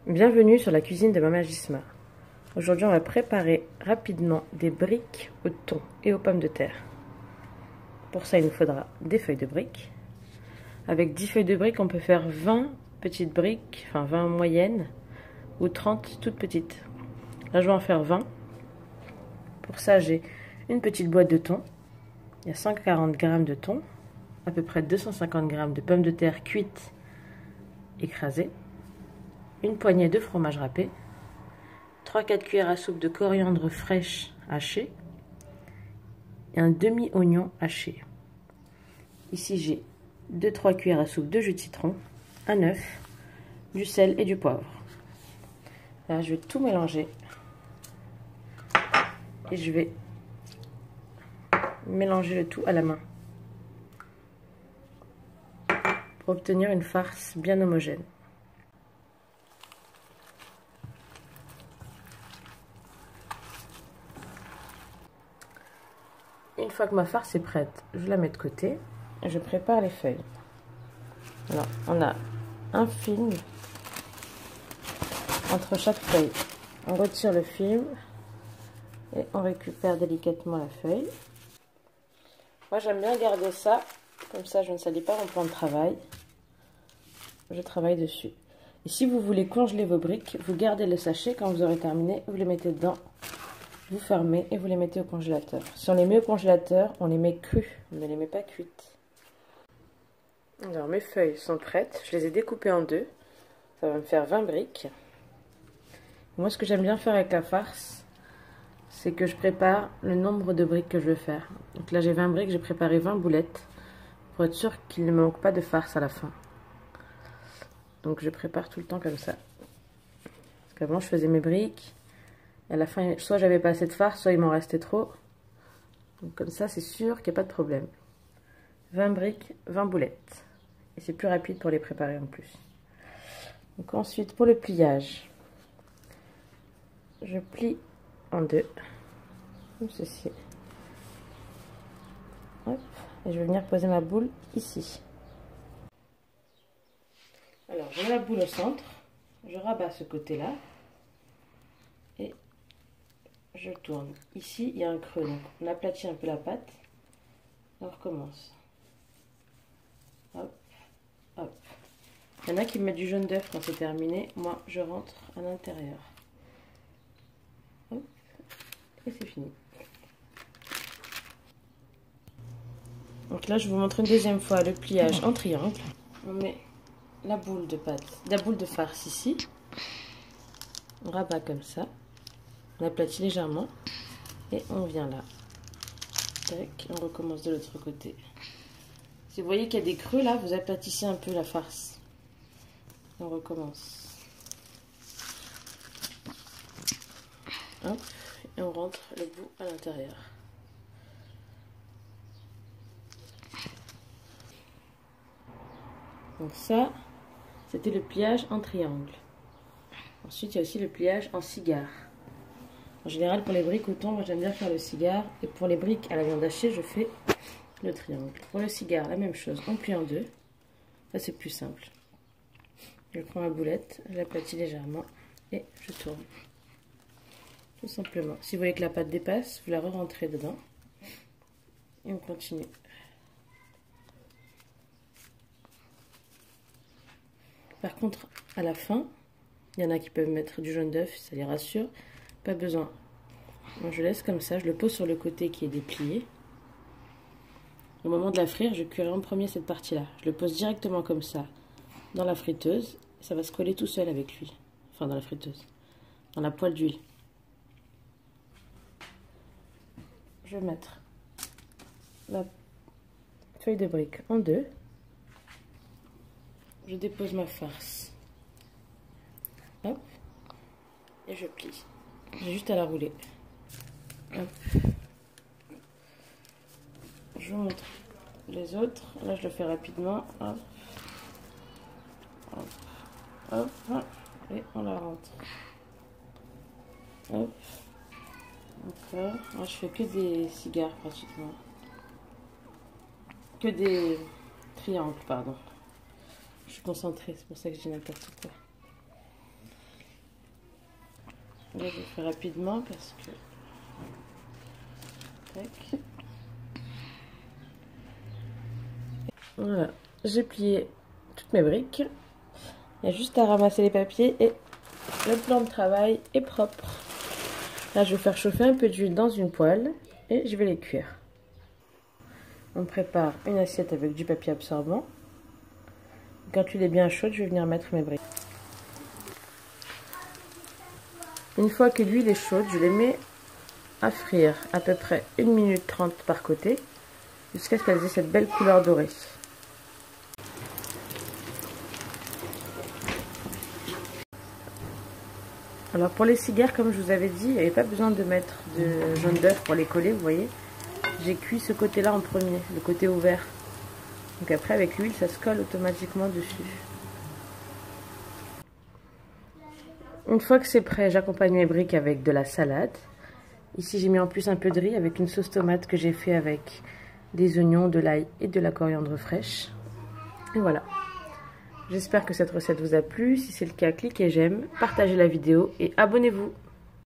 Bienvenue sur la cuisine de Mama Gisma. Aujourd'hui, on va préparer rapidement des briques au thon et aux pommes de terre. Pour ça, il nous faudra des feuilles de briques. Avec 10 feuilles de briques, on peut faire 20 petites briques, enfin 20 moyennes ou 30 toutes petites. Là, je vais en faire 20. Pour ça, j'ai une petite boîte de thon. Il y a 140 g de thon, à peu près 250 g de pommes de terre cuites écrasées, une poignée de fromage râpé, 3-4 cuillères à soupe de coriandre fraîche hachée et un demi-oignon haché. Ici j'ai 2-3 cuillères à soupe de jus de citron, un œuf, du sel et du poivre. Là je vais tout mélanger et je vais mélanger le tout à la main pour obtenir une farce bien homogène. Une fois que ma farce est prête, je la mets de côté et je prépare les feuilles. Alors, on a un film entre chaque feuille. On retire le film et on récupère délicatement la feuille. Moi, j'aime bien garder ça, comme ça je ne salis pas mon plan de travail. Je travaille dessus. Et si vous voulez congeler vos briques, vous gardez le sachet. Quand vous aurez terminé, vous les mettez dedans. Vous fermez et vous les mettez au congélateur. Si on les met au congélateur, on les met crues, on ne les met pas cuites. Alors mes feuilles sont prêtes, je les ai découpées en deux. Ça va me faire 20 briques. Moi ce que j'aime bien faire avec la farce, c'est que je prépare le nombre de briques que je veux faire. Donc là j'ai 20 briques, j'ai préparé 20 boulettes pour être sûr qu'il ne me manque pas de farce à la fin. Donc je prépare tout le temps comme ça. Parce qu'avant je faisais mes briques. Et à la fin, soit j'avais pas assez de farce, soit il m'en restait trop. Donc comme ça, c'est sûr qu'il n'y a pas de problème. 20 briques, 20 boulettes. Et c'est plus rapide pour les préparer en plus. Donc ensuite, pour le pliage, je plie en deux, comme ceci. Hop, et je vais venir poser ma boule ici. Alors, je mets la boule au centre, je rabats ce côté-là. Et je tourne. Ici, il y a un creux, donc on aplatit un peu la pâte. On recommence. Hop, hop. Il y en a qui me mettent du jaune d'œuf quand c'est terminé. Moi, je rentre à l'intérieur. Hop, et c'est fini. Donc là, je vous montre une deuxième fois le pliage en triangle. On met la boule de pâte, la boule de farce ici. On rabat comme ça. On aplatit légèrement et on vient là. Tac, on recommence de l'autre côté. Si vous voyez qu'il y a des creux là, vous aplatissez un peu la farce. On recommence. Hop, et on rentre le bout à l'intérieur. Donc ça, c'était le pliage en triangle. Ensuite, il y a aussi le pliage en cigare. En général, pour les briques au thon, moi j'aime bien faire le cigare. Et pour les briques à la viande hachée, je fais le triangle. Pour le cigare, la même chose. On plie en deux. Ça, c'est plus simple. Je prends ma boulette, je l'aplatis légèrement et je tourne. Tout simplement. Si vous voyez que la pâte dépasse, vous la re-rentrez dedans. Et on continue. Par contre, à la fin, il y en a qui peuvent mettre du jaune d'œuf, ça les rassure. Pas besoin. Moi, je laisse comme ça, je le pose sur le côté qui est déplié. Au moment de la frire, je cuirai en premier cette partie-là. Je le pose directement comme ça dans la friteuse. Ça va se coller tout seul avec lui. Enfin, dans la friteuse. Dans la poêle d'huile. Je vais mettre la feuille de brique en deux. Je dépose ma farce. Hop. Et je plie. J'ai juste à la rouler. Hop. Je vous montre les autres. Là, je le fais rapidement. Hop. Hop. Hop. Hop. Et on la rentre. Hop. Encore. Moi, je fais que des cigares pratiquement. Que des triangles, pardon. Je suis concentrée, c'est pour ça que je dis n'importe quoi. Là, je fais rapidement parce que... Tac. Voilà, j'ai plié toutes mes briques. Il y a juste à ramasser les papiers et le plan de travail est propre. Là, je vais faire chauffer un peu d'huile dans une poêle et je vais les cuire. On prépare une assiette avec du papier absorbant. Quand l'huile est bien chaude, je vais venir mettre mes briques. Une fois que l'huile est chaude, je les mets à frire à peu près 1 minute 30 par côté jusqu'à ce qu'elles aient cette belle couleur dorée. Alors pour les cigars, comme je vous avais dit, il n'y avait pas besoin de mettre de jaune d'œuf pour les coller, vous voyez. J'ai cuit ce côté-là en premier, le côté ouvert. Donc après avec l'huile, ça se colle automatiquement dessus. Une fois que c'est prêt, j'accompagne mes briques avec de la salade. Ici j'ai mis en plus un peu de riz avec une sauce tomate que j'ai fait avec des oignons, de l'ail et de la coriandre fraîche. Et voilà. J'espère que cette recette vous a plu. Si c'est le cas, cliquez j'aime, partagez la vidéo et abonnez-vous.